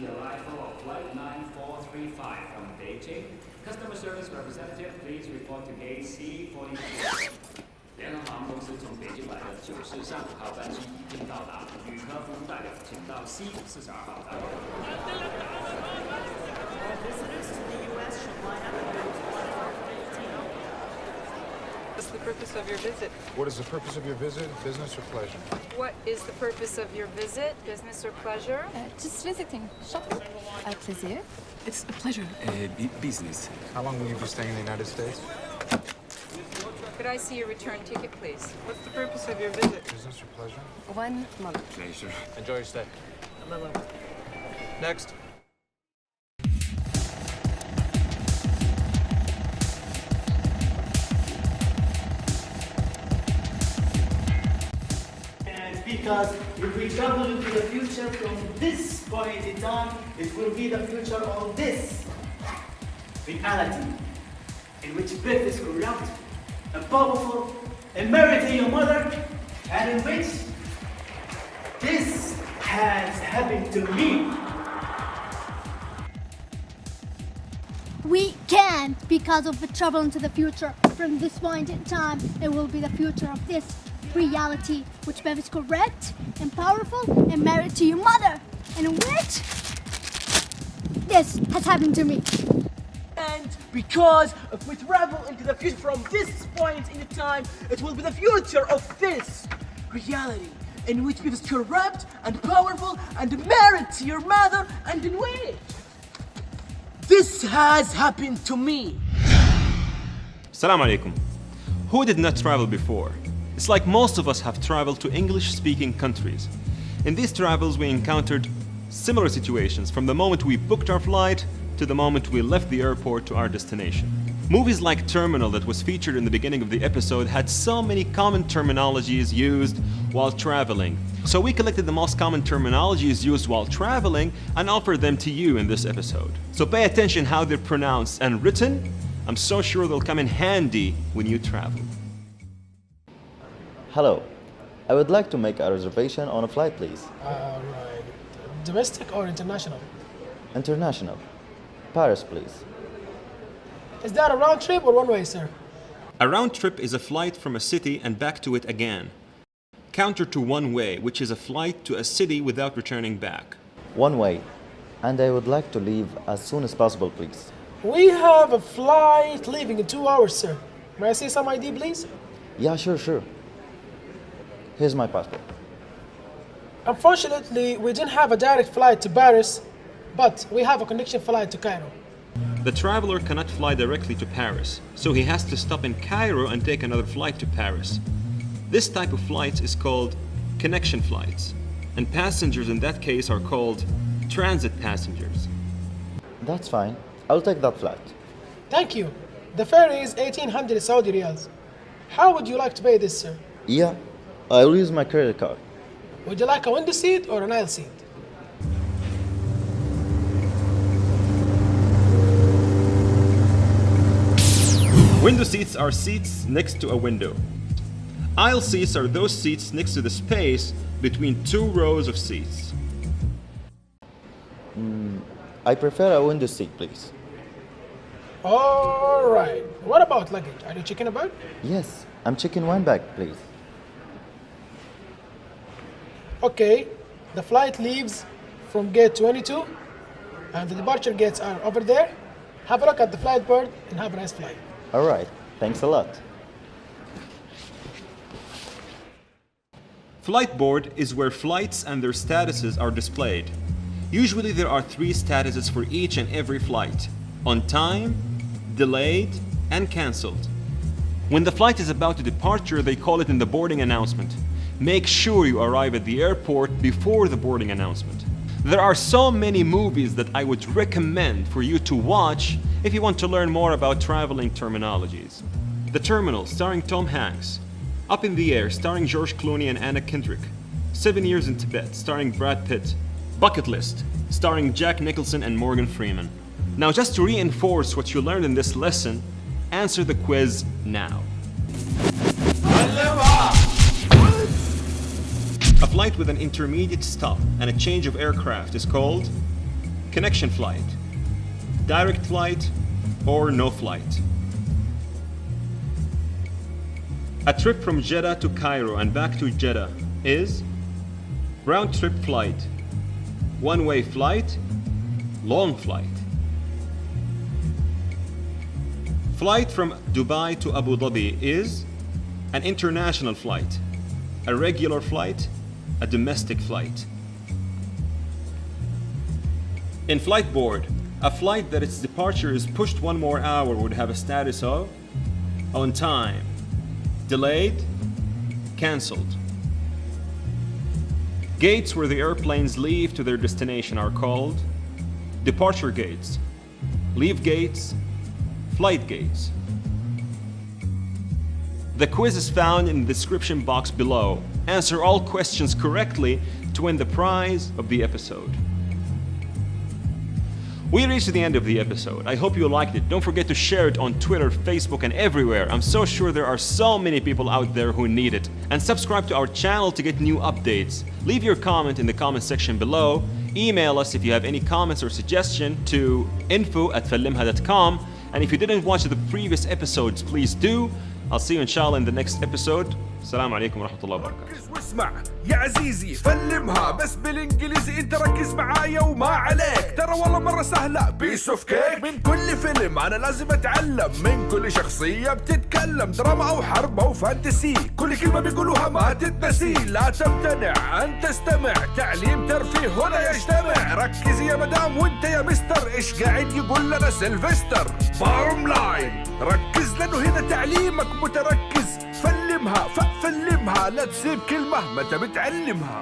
the arrival of Flight 9435 from Beijing. Customer service representative, please report to gate C42. 联合航空公司从北京来的943号班机已经到达，旅客服务代表请到 C42号站。Visitors to the U.S. should line up at rooms 118. What's the purpose of your visit? What is the purpose of your visit, business or pleasure? What is the purpose of your visit, business or pleasure? Just visiting, shopping. A plaisir. It's a pleasure. Business. How long will you be staying in the United States? Could I see your return ticket, please? What's the purpose of your visit? Business or pleasure? 1 month. Pleasure. Enjoy your stay. Next. And because if we travel into the future from this point in time, it will be the future of this reality in which birth is corrupt and powerful and married to your mother, and in which this has happened to me. We can't, because of the travel into the future. From this point in time, it will be the future of this reality, which Bev is correct and powerful and married to your mother, and in which this has happened to me. And because if we travel into the future from this point in time, it will be the future of this reality in which it is corrupt and powerful and married to your mother, and in which this has happened to me. Assalamu alaikum. Who did not travel before? It's like most of us have traveled to English-speaking countries. In these travels, we encountered similar situations from the moment we booked our flight to the moment we left the airport to our destination. Movies like Terminal, that was featured in the beginning of the episode, had so many common terminologies used while traveling. So we collected the most common terminologies used while traveling and offered them to you in this episode. So pay attention how they're pronounced and written. I'm so sure they'll come in handy when you travel. Hello, I would like to make a reservation on a flight, please. Right. Domestic or international? International. Paris, please. Is that a round trip or one way, sir? A round trip is a flight from a city and back to it again. Counter to one way, which is a flight to a city without returning back. One way. And I would like to leave as soon as possible, please. We have a flight leaving in 2 hours, sir. May I see some ID, please? Yeah, sure. Here's my passport. Unfortunately, we didn't have a direct flight to Paris, but we have a connection flight to Cairo. The traveler cannot fly directly to Paris, so he has to stop in Cairo and take another flight to Paris. This type of flight is called connection flights, and passengers in that case are called transit passengers. That's fine. I'll take that flight. Thank you. The fare is 1800 Saudi riyals. How would you like to pay this, sir? Yeah, I'll use my credit card. Would you like a window seat or an aisle seat? Window seats are seats next to a window. Aisle seats are those seats next to the space between two rows of seats. I prefer a window seat, please. All right. What about luggage? Are you checking about? Yes, I'm checking one bag, please. Okay. The flight leaves from gate 22, and the departure gates are over there. Have a look at the flight board and have a nice flight. All right. Thanks a lot. Flight board is where flights and their statuses are displayed. Usually there are 3 statuses for each and every flight: on time, delayed, and cancelled. When the flight is about to departure, they call it in the boarding announcement. Make sure you arrive at the airport before the boarding announcement. There are so many movies that I would recommend for you to watch if you want to learn more about traveling terminologies. The Terminal, starring Tom Hanks. Up in the Air, starring George Clooney and Anna Kendrick. 7 Years in Tibet, starring Brad Pitt. Bucket List, starring Jack Nicholson and Morgan Freeman. Now, just to reinforce what you learned in this lesson, answer the quiz now. A flight with an intermediate stop and a change of aircraft is called connection flight, direct flight, or no flight. A trip from Jeddah to Cairo and back to Jeddah is round-trip flight, one-way flight, long flight. Flight from Dubai to Abu Dhabi is an international flight, a regular flight, a domestic flight. In flight board, a flight that its departure is pushed 1 more hour would have a status of on time, delayed, cancelled. Gates where the airplanes leave to their destination are called departure gates, leave gates, flight gates. The quiz is found in the description box below. Answer all questions correctly to win the prize of the episode. We reached the end of the episode. I hope you liked it. Don't forget to share it on Twitter, Facebook, and everywhere. I'm so sure there are so many people out there who need it. And subscribe to our channel to get new updates. Leave your comment in the comment section below. Email us if you have any comments or suggestion to info@fallimha.com. And if you didn't watch the previous episodes, please do. I'll see you inshallah in the next episode. السلام عليكم ورحمة الله وبركاته. ركز واسمع يا عزيزي فلمها بس بالانجليزي انت ركز معايا وما عليك ترى والله مرة سهلة بيس اوف كيك من كل فيلم انا لازم اتعلم من كل شخصية بتتكلم دراما او حرب او فانتسي كل كلمة بيقولوها ما تتنسي لا تمتنع ان تستمع تعليم ترفيه هنا يجتمع ركز يا مدام وانت يا مستر ايش قاعد يقول لنا سيلفستر بارم لاين ركز لانه هنا تعليمك متركز فلمها لا تسيب كلمة متى بتعلمها